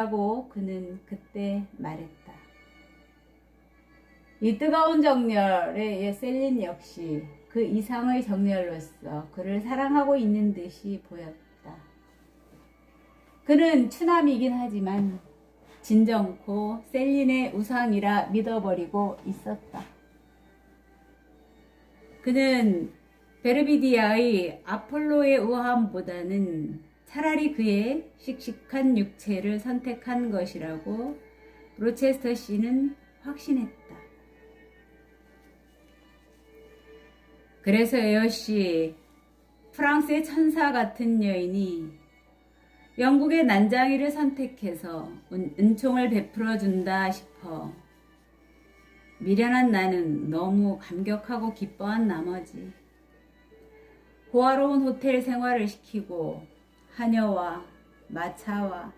하고 그는 그때 말했다. 이 뜨거운 정열의 셀린 역시 그 이상의 정열로서 그를 사랑하고 있는 듯이 보였다. 그는 추남이긴 하지만 진정코 셀린의 우상이라 믿어버리고 있었다. 그는 베르비디아의 아폴로의 우함보다는 차라리 그의 씩씩한 육체를 선택한 것이라고 로체스터 씨는 확신했다. 그래서 에어씨, 프랑스의 천사 같은 여인이 영국의 난장이를 선택해서 은총을 베풀어 준다 싶어 미련한 나는 너무 감격하고 기뻐한 나머지 호화로운 호텔 생활을 시키고 하녀와 마차와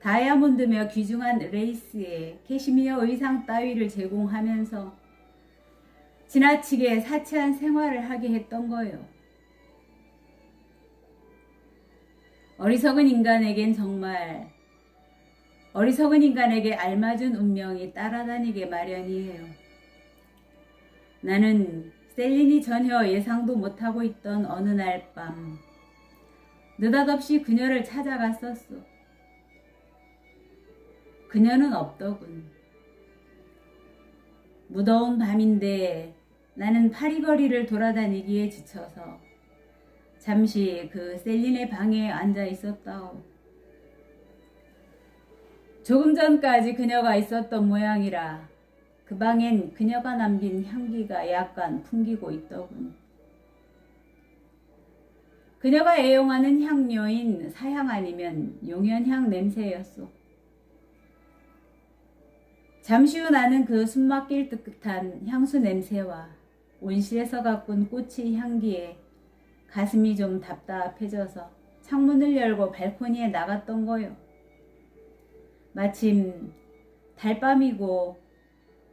다이아몬드며 귀중한 레이스에 캐시미어 의상 따위를 제공하면서 지나치게 사치한 생활을 하게 했던 거요. 어리석은 인간에게 알맞은 운명이 따라다니게 마련이에요. 나는 셀린이 전혀 예상도 못하고 있던 어느 날 밤 느닷없이 그녀를 찾아갔었소. 그녀는 없더군. 무더운 밤인데 나는 파리거리를 돌아다니기에 지쳐서 잠시 그 셀린의 방에 앉아 있었다오. 조금 전까지 그녀가 있었던 모양이라 그 방엔 그녀가 남긴 향기가 약간 풍기고 있더군. 그녀가 애용하는 향료인 사향 아니면 용연향 냄새였소. 잠시 후 나는 그 숨막힐 듯한 향수 냄새와 온실에서 가꾼 꽃의 향기에 가슴이 좀 답답해져서 창문을 열고 발코니에 나갔던 거요. 마침 달밤이고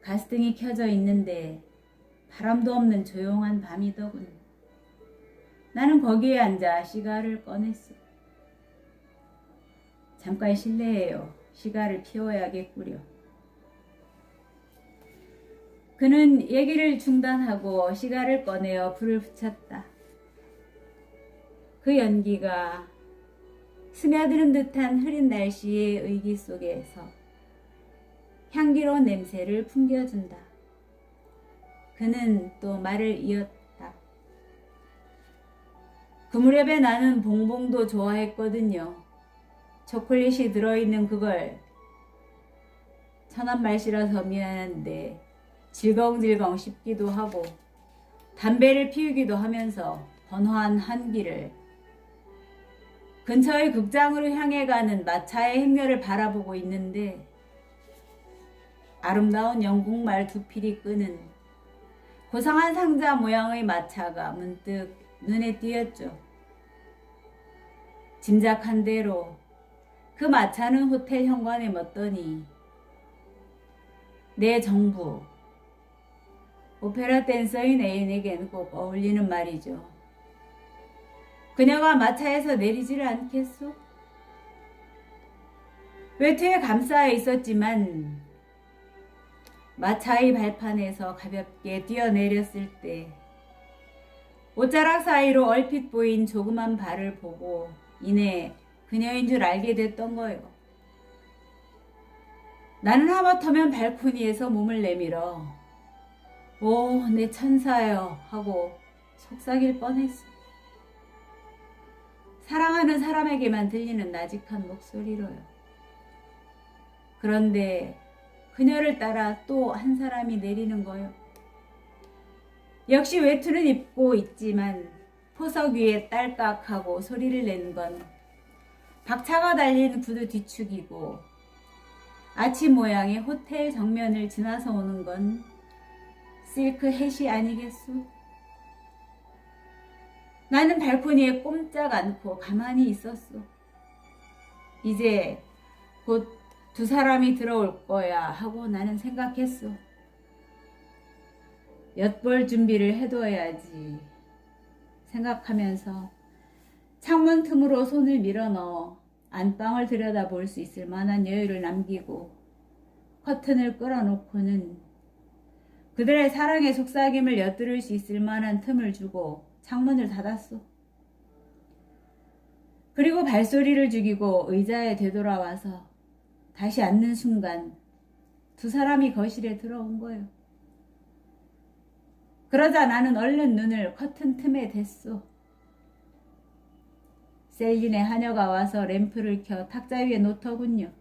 가스등이 켜져 있는데 바람도 없는 조용한 밤이더군. 나는 거기에 앉아 시가를 꺼냈어. 잠깐 실례해요. 시가를 피워야겠구려. 그는 얘기를 중단하고 시가를 꺼내어 불을 붙였다. 그 연기가 스며드는 듯한 흐린 날씨의 의기 속에서 향기로운 냄새를 풍겨준다. 그는 또 말을 이었다. 그 무렵에 나는 봉봉도 좋아했거든요. 초콜릿이 들어있는 그걸 천한 말씨라서 미안한데 질겅질겅 씹기도 하고 담배를 피우기도 하면서 번화한 한기를 근처의 극장으로 향해 가는 마차의 행렬을 바라보고 있는데 아름다운 영국말 두 필이 끄는 고상한 상자 모양의 마차가 문득 눈에 띄었죠. 짐작한 대로 그 마차는 호텔 현관에 멎더니 내 정부, 오페라 댄서인 애인에겐 꼭 어울리는 말이죠. 그녀가 마차에서 내리지를 않겠소? 외투에 감싸여 있었지만 마차의 발판에서 가볍게 뛰어내렸을 때 옷자락 사이로 얼핏 보인 조그만 발을 보고 이내 그녀인 줄 알게 됐던 거예요. 나는 하마터면 발코니에서 몸을 내밀어 오, 내 천사여 하고 속삭일 뻔했어. 사랑하는 사람에게만 들리는 나직한 목소리로요. 그런데 그녀를 따라 또 한 사람이 내리는 거요. 역시 외투는 입고 있지만 포석 위에 딸깍하고 소리를 내는 건 박차가 달린 구두 뒤축이고 아치 모양의 호텔 정면을 지나서 오는 건 실크 햇이 아니겠소? 나는 발코니에 꼼짝 않고 가만히 있었소. 이제 곧 두 사람이 들어올 거야 하고 나는 생각했소. 엿볼 준비를 해둬야지 생각하면서 창문 틈으로 손을 밀어 넣어 안방을 들여다볼 수 있을 만한 여유를 남기고 커튼을 끌어놓고는 그들의 사랑의 속삭임을 엿들을 수 있을 만한 틈을 주고 창문을 닫았소. 그리고 발소리를 죽이고 의자에 되돌아와서 다시 앉는 순간 두 사람이 거실에 들어온 거예요. 그러자 나는 얼른 눈을 커튼 틈에 댔소. 셀린의 하녀가 와서 램프를 켜 탁자 위에 놓더군요.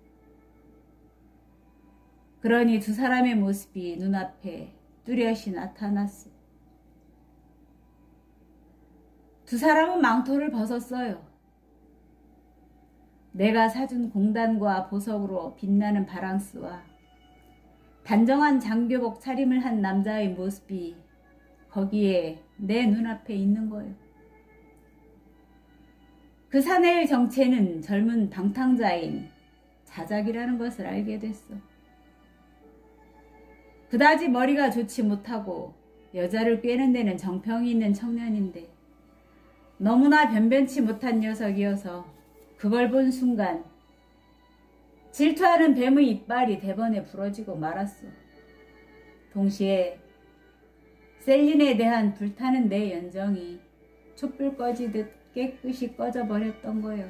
그러니 두 사람의 모습이 눈앞에 뚜렷이 나타났어. 두 사람은 망토를 벗었어요. 내가 사준 공단과 보석으로 빛나는 바랑스와 단정한 장교복 차림을 한 남자의 모습이 거기에 내 눈앞에 있는 거예요. 그 사내의 정체는 젊은 방탕자인 자작이라는 것을 알게 됐어. 그다지 머리가 좋지 못하고 여자를 꿰는 데는 정평이 있는 청년인데 너무나 변변치 못한 녀석이어서 그걸 본 순간 질투하는 뱀의 이빨이 대번에 부러지고 말았어. 동시에 셀린에 대한 불타는 내 연정이 촛불 꺼지듯 깨끗이 꺼져버렸던 거예요.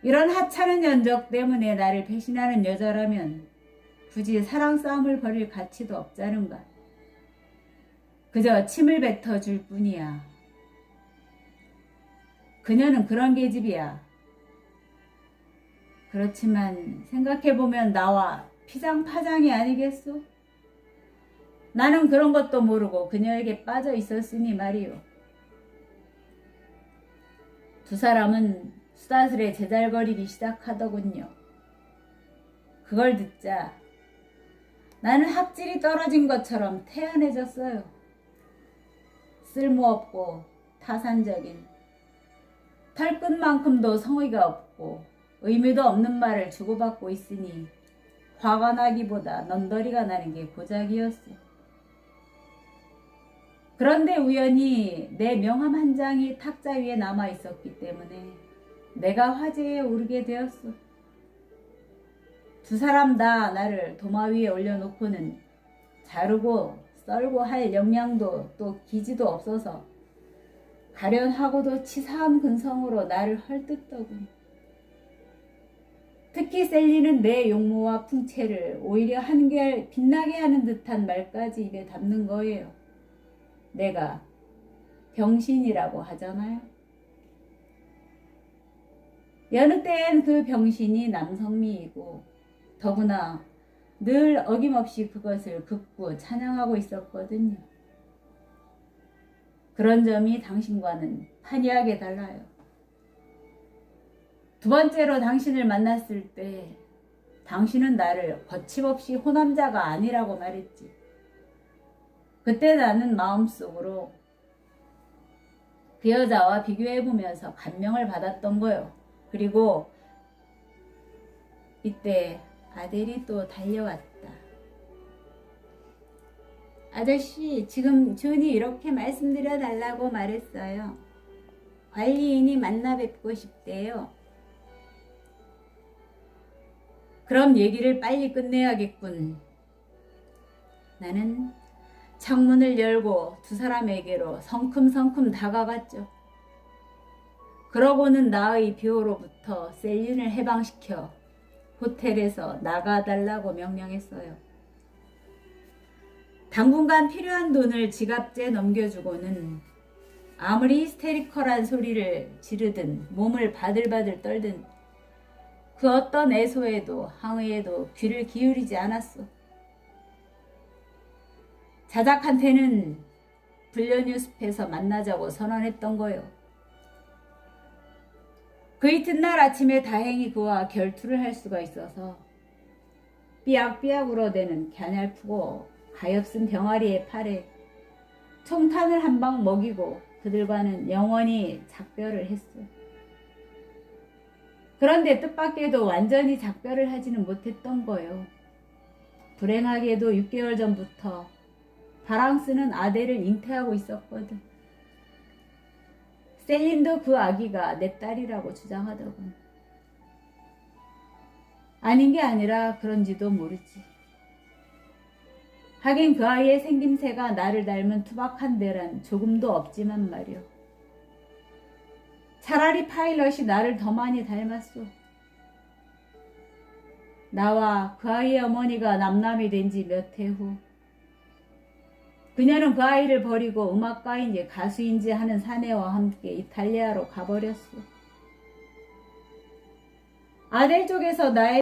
이런 하찮은 연적 때문에 나를 배신하는 여자라면 굳이 사랑 싸움을 벌일 가치도 없자는가. 그저 침을 뱉어줄 뿐이야. 그녀는 그런 계집이야. 그렇지만 생각해보면 나와 피장파장이 아니겠소? 나는 그런 것도 모르고 그녀에게 빠져 있었으니 말이요. 두 사람은 수다스레 제잘거리기 시작하더군요. 그걸 듣자 나는 학질이 떨어진 것처럼 태연해졌어요. 쓸모없고 타산적인, 털끝만큼도 성의가 없고 의미도 없는 말을 주고받고 있으니 화가 나기보다 넌더리가 나는 게 고작이었어. 그런데 우연히 내 명함 한 장이 탁자 위에 남아 있었기 때문에 내가 화제에 오르게 되었어. 두 사람 다 나를 도마 위에 올려놓고는 자르고 썰고 할 역량도 또 기지도 없어서 가련하고도 치사한 근성으로 나를 헐뜯더군. 특히 셀리는 내 용모와 풍채를 오히려 한결 빛나게 하는 듯한 말까지 입에 담는 거예요. 내가 병신이라고 하잖아요. 여느 때엔 그 병신이 남성미이고 더구나 늘 어김없이 그것을 극구 찬양하고 있었거든요. 그런 점이 당신과는 판이하게 달라요. 두 번째로 당신을 만났을 때 당신은 나를 거침없이 호남자가 아니라고 말했지. 그때 나는 마음속으로 그 여자와 비교해보면서 감명을 받았던 거요. 그리고 이때 아델이 또 달려왔다. 아저씨, 지금 준이 이렇게 말씀드려 달라고 말했어요. 관리인이 만나 뵙고 싶대요. 그럼 얘기를 빨리 끝내야겠군. 나는 창문을 열고 두 사람에게로 성큼성큼 다가갔죠. 그러고는 나의 비호로부터 셀린을 해방시켜 호텔에서 나가달라고 명령했어요. 당분간 필요한 돈을 지갑째 넘겨주고는 아무리 히스테리컬한 소리를 지르든 몸을 바들바들 떨든 그 어떤 애소에도 항의에도 귀를 기울이지 않았어. 자작한테는 불려뉴스에서 만나자고 선언했던 거요. 그 이튿날 아침에 다행히 그와 결투를 할 수가 있어서 삐약삐약 울어대는 갸냘프고 가엾은 병아리의 팔에 총탄을 한 방 먹이고 그들과는 영원히 작별을 했어. 그런데 뜻밖에도 완전히 작별을 하지는 못했던 거요. 불행하게도 6개월 전부터 바랑스는 아델을 잉태하고 있었거든. 셀린도 그 아기가 내 딸이라고 주장하더군. 아닌 게 아니라 그런지도 모르지. 하긴 그 아이의 생김새가 나를 닮은 투박한 데란 조금도 없지만 말이오. 차라리 파일럿이 나를 더 많이 닮았소. 나와 그 아이의 어머니가 남남이 된 지 몇 해 후 그녀는 그 아이를 버리고 음악가인지 가수인지 하는 사내와 함께 이탈리아로 가버렸소. 아델 쪽에서 나의